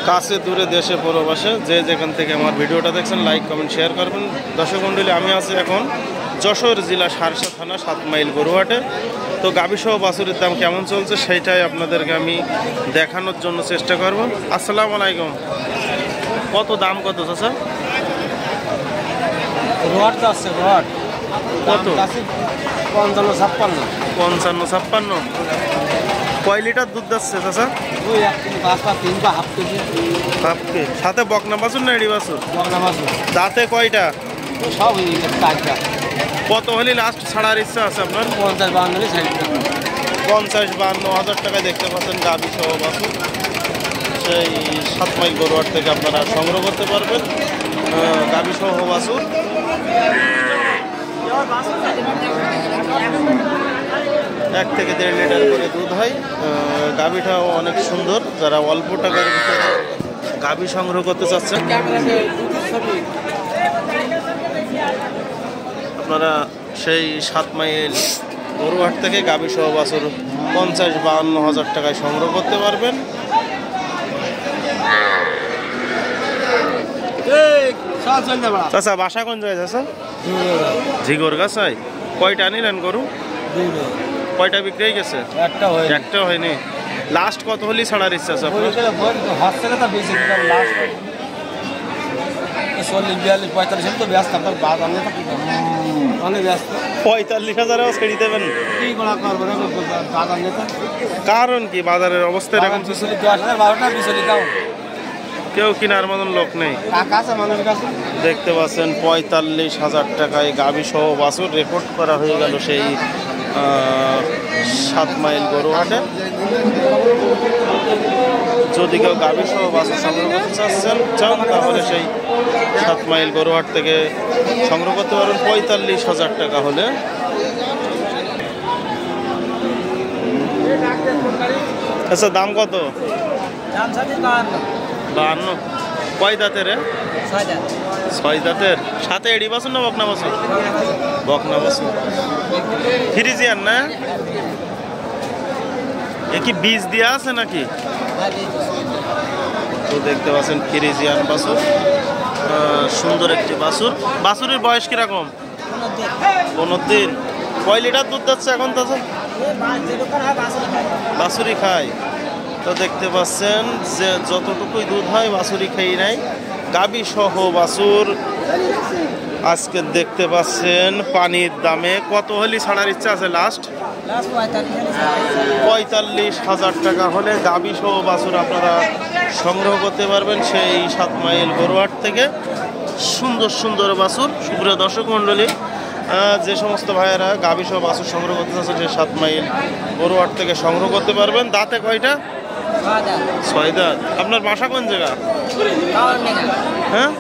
কাছে দূরে দেশে প্রবাসে যে যেখান থেকে আমার ভিডিওটা দেখছেন লাইক কমেন্ট শেয়ার করবেন। দর্শক মণ্ডলী, আমি আছি এখন যশোর জেলা সারসা থানা 7 মাইল গরুহাটে। তো গাভীসহ বাছুরের দাম কেমন চলছে সেইটাই আপনাদেরকে আমি দেখানোর জন্য চেষ্টা করব। আসসালামু আলাইকুম। কত দাম কত চাচা? রড আছে রড কত? 55-56। কয় লিটার দুধ যাচ্ছে চাচা? ওই 1 কেজি 5 বা 3 বা হাফ কেজি। হাফ কে সাথে বকনা বাছুর না এড়ি বাছুর? বকনা মাছ দাঁতে কয়টা? সব হয়ে গেছে কাজটা। কত হলে লাস্ট ছাড়ার ইচ্ছা আছে আপনার? 50-52 হলে ছাড়ি দিতাম। 50-52 হাজার টাকায় দেখতে পাচ্ছেন গাভীসহ বাছুর। সেই 7 মাইল গরুহাট থেকে আপনারা সংগ্রহ করতে পারবেন গাভীসহ বাছুর। 1 থেকে 1.5 লিটার করে দুধ হয়। গাভীটাও অনেক সুন্দর। যারা অল্প টাকার ভিতরে গাভী সংগ্রহ করতে চাচ্ছেন আপনারা সেই 7 মাইল গরুহাট থেকে গাভীসহ বাছুর 50-52 হাজার টাকায় সংগ্রহ করতে পারবেন। চাচা বাসা কোন জায়গায় চাচা? ঝিগর গাছাই। কয়টা নিলেন গরু? কয়টা বিক্রি হয়ে গেছে? একটা হয়নি। লাস্ট কত হলি ছাড়ার ইচ্ছা আছে আপনার? 45,000 ছেড়ে দেবেন? কারণ কি বাজারের অবস্থা এরকম? কেউ কেনার মতন লোক নেই। দেখতে পাচ্ছেন 45,000 টাকায় গাভীসহ বাছুর রেকর্ড করা হয়ে গেল সেই 7 মাইল গরুহাটে। যদি কেউ গাভীসহ বাছুর সংগ্রহ করতে চান তাহলে সেই 7 মাইল গরুহাট থেকে সংগ্রহ করতে পারবেন 45,000 টাকা হলে। আচ্ছা, দাম কত? 52। কয় দাঁতের? 6 দাঁতের। সাথে এড়ি বাছুর না বকনা বাছুর? বকনা বাছুর। ফ্রিজিয়ান না? এ কি বীজ দেওয়া আছে নাকি? তো দেখতে পাচ্ছেন ফ্রিজিয়ান বাছুর, সুন্দর একটি বাছুর। বাছুরের বয়স কিরকম? 15 দিন। কয় লিটার দুধ যাচ্ছে এখন? তাছে বাছুরি খায়। তো দেখতে পাচ্ছেন যে যতটুকুই দুধ হয় বাছুরি খেয়ে নেয়। গাভীসহ বাছুর আজকে দেখতে পাচ্ছেন পানির দামে। কত হলে ছাড়ার ইচ্ছা আছে লাস্ট? 45,000 টাকা হলে গাভীসহ বাছুর আপনারা সংগ্রহ করতে পারবেন সেই 7 মাইল গরুহাট থেকে। সুন্দর সুন্দর বাছুর। সুপ্রিয় দর্শক মণ্ডলী, যে সমস্ত ভাইয়েরা গাভীসহ বাছুর সংগ্রহ করতে চাচ্ছেন সেই 7 মাইল গরুহাট থেকে সংগ্রহ করতে পারবেন। দাঁতে কয়টা? 6 দাঁত। আপনার বাসা কোন জায়গা? হ্যাঁ,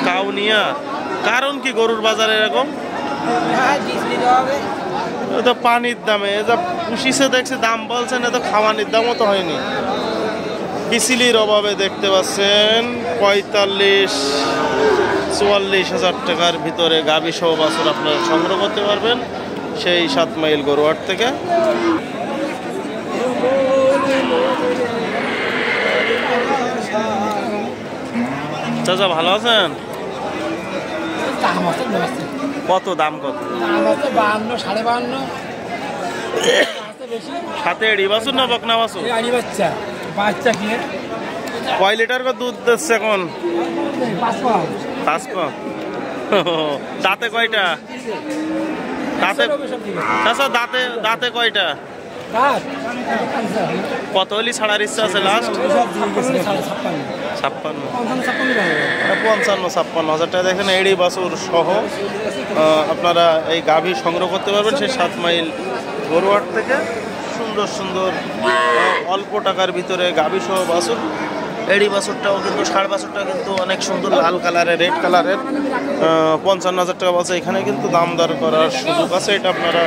কাউনিয়া। কারণ কি গরুর বাজারে এরকম? তো পানির দামে যা পুষিছে দেখছি দাম বলছেন, এত খাওয়ানির দামও তো হয়নি। বিচিলির অভাবে দেখতে পাচ্ছেন 45-44 হাজার টাকার ভিতরে গাভীসহ বাছুর আপনারা সংগ্রহ করতে পারবেন সেই 7 মাইল গরুহাট থেকে। চাচা ভালো আছেন? কত দাম কত? 52-52। সাথে এড়ি বাছুর না বকনা বাছুর? বাচ্চা কি? কয় লিটার করে দুধ দিচ্ছে এখন? 5 পা। দাঁতে কয়টা? দাঁতে চাচা দাঁতে কয়টা? কত হলি ছাড়ার ইচ্ছা আছে লাস্ট? 55-56 হাজার টাকা। দেখেন এড়ি বাছুর সহ আপনারা এই গাভী সংগ্রহ করতে পারবেন সেই 7 মাইল গরুহাট থেকে। সুন্দর সুন্দর অল্প টাকার ভিতরে গাভীসহ বাছুর। এড়ি বাছুরটাও কিন্তু, ষাঁড় বাছুরটা কিন্তু অনেক সুন্দর লাল কালারের, রেড কালারের। 55,000 টাকা বলছে। এখানে কিন্তু দাম দর করার সুযোগ আছে। এটা আপনারা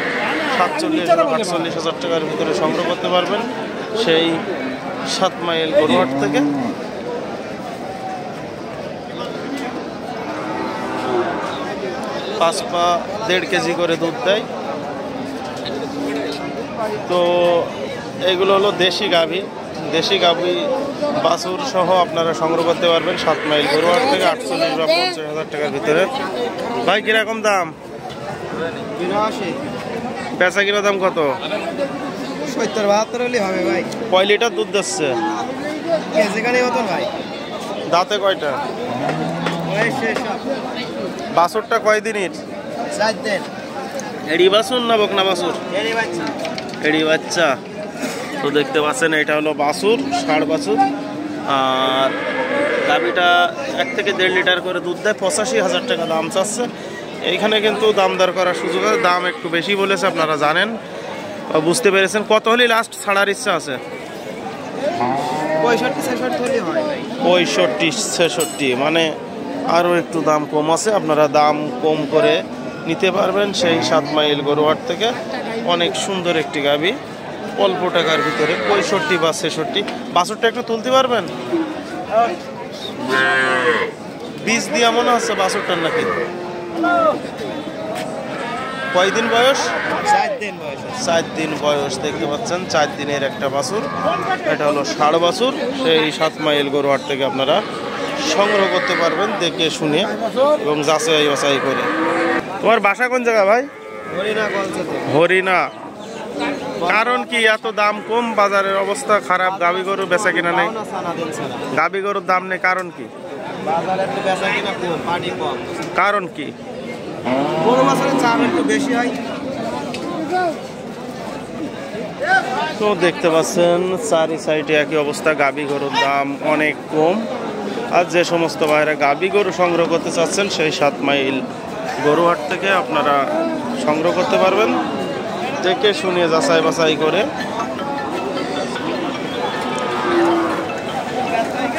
47-48 হাজার টাকার ভিতরে সংগ্রহ করতে পারবেন সেই 7 মাইল গরুহাট থেকে। 5 পা 1.5 কেজি করে দুধ দেয়। তো এগুলো হলো দেশি গাভী। দেশি গাভী বাছুর সহ আপনারা সংগ্রহ করতে পারবেন 7 মাইল গরুহাট থেকে 48 বা 50,000 টাকার ভিতরে। ভাই কিরকম দাম? 82 বেচা কিনা দাম কত? 70-72 হলে হবে ভাই। কয় লিটার দুধ দিচ্ছে? যেখানে মতন ভাই। দাঁতে কয়টা? ওই শেষ বাছুরটা কয় দিনের? 4 দিন। এড়ি বাছুর না বকনা বাছুর? এরি বাচ্চা। এড়ি বাচ্চা। তো দেখতে পাচ্ছেন এটা হলো বাছুর, ষাঁড় বাছুর। আর গাভীটা 1 থেকে 1.5 লিটার করে দুধ দেয়। 85,000 টাকা দাম চাচ্ছে। এইখানে কিন্তু দাম দর করার সুযোগ আছে, দাম একটু বেশি বলেছে, আপনারা জানেন, বুঝতে পেরেছেন। কত হলে লাস্ট ছাড়ার ইচ্ছা আছে? 65-66 হলে হয় ভাই। 65-66, মানে আরও একটু দাম কম আছে, আপনারা দাম কম করে নিতে পারবেন সেই 7 মাইল গরুহাট থেকে। অনেক সুন্দর একটি গাভী, অল্প টাকার ভিতরে 65 বা 66। বাছুরটা একটু তুলতে পারবেন? বীজ দিয়া মনে হচ্ছে বাছুরটার নাকি। কয়দিন বয়স? 4 দিন বয়স। 4 দিন বয়স। দেখতে পাচ্ছেন 4 দিনের একটা বাছুর। এটা হলো ষাঁড় বাছুর, সেই 7 মাইল গরুহাট থেকে আপনারা সংগ্রহ করতে পারবেন দেখে শুনে এবং যাচাই বাছাই করে। তোমার বাসা কোন জায়গা ভাই? হরিনা কলকাতা। হরিণা। কারণ কি এত দাম কম, বাজারের অবস্থা খারাপ, গাভী গরু বেচা কিনা নেই? গাভী গরুর দাম নেই, কারণ কি? বাজারে একটু বেচা কিনা কম, পানি কম। কারণ কি? গরু বাজারের চাপ একটু বেশি হয়। তো দেখতে পাচ্ছেন চারি সাইডে একই অবস্থা, গাভী গরুর দাম অনেক কম। আর যে সমস্ত ভাইরা গাভী গরু সংগ্রহ করতে চাচ্ছেন সেই 7 মাইল গরুহাট থেকে আপনারা সংগ্রহ করতে পারবেন দেখে শুনে যাচাই বাছাই করে।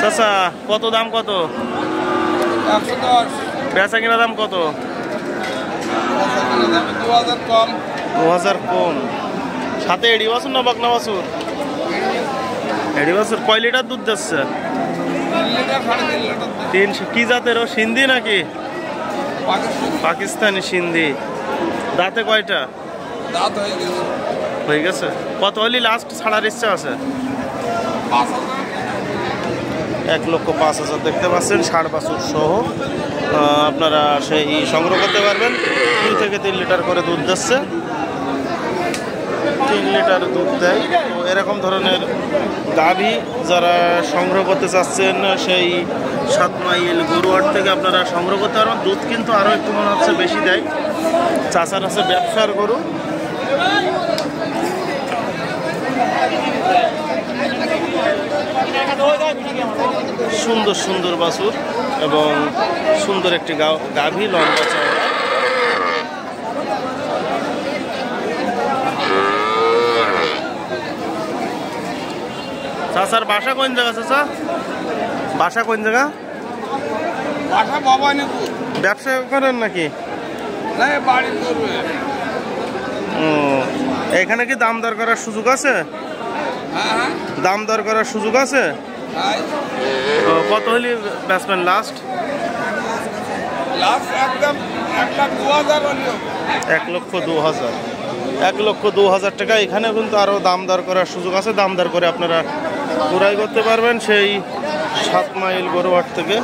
চাচা কত দাম কত? 110। বেচা কিনা দাম কত? 2000 কম। 2000 কম। সাথে এড়ি বাছুর না বকনা বাছুর? এড়ি বাছুর। কয় লিটার দুধ দিচ্ছে? 3 লিটার 3.5 লিটার। 3। কি জাতের? ও সিন্ধি নাকি? পাকিস্তানি সিন্ধি। দাঁতে কয়টা? দাঁত হয়ে গেছে। হয়ে গেছে। কত হলি লাস্ট ছাড়ার ইচ্ছা আছে? 1,05,000। দেখতে পাচ্ছেন ষাঁড় বাছুর সহ আপনারা সেই সংগ্রহ করতে পারবেন। 2 থেকে 3 লিটার করে দুধ দিচ্ছে। 3 লিটার দুধ দেয়। তো এরকম ধরনের গাভী যারা সংগ্রহ করতে চাচ্ছেন সেই 7 মাইল গরুহাট থেকে আপনারা সংগ্রহ করতে পারবেন। দুধ কিন্তু আরও একটু মনে হচ্ছে বেশি দেয়। চাচার আছে ব্যবসার গরু। সুন্দর সুন্দর বাছুর এবং সুন্দর একটি গাভী, লম্বা চওড়া। চাচার বাসা কোন জায়গা? চাচা বাসা কোন জায়গা? বাসা ভবানীপুর। ব্যবসা করেন নাকি? না, বাড়ি করবে। ও, এখানে কি দাম দর করার সুযোগ আছে? হ্যাঁ, দাম দর করার সুযোগ আছে? কত হলে বেচবেন লাস্ট? লাস্ট একদম 1,02,000 হলো। 1,02,000। 1,02,000 টাকা। এখানে কিন্তু আরও দাম দর করার সুযোগ আছে, দাম দর করে আপনারা ক্রয় করতে পারবেন সেই 7 মাইল গরুহাট থেকে।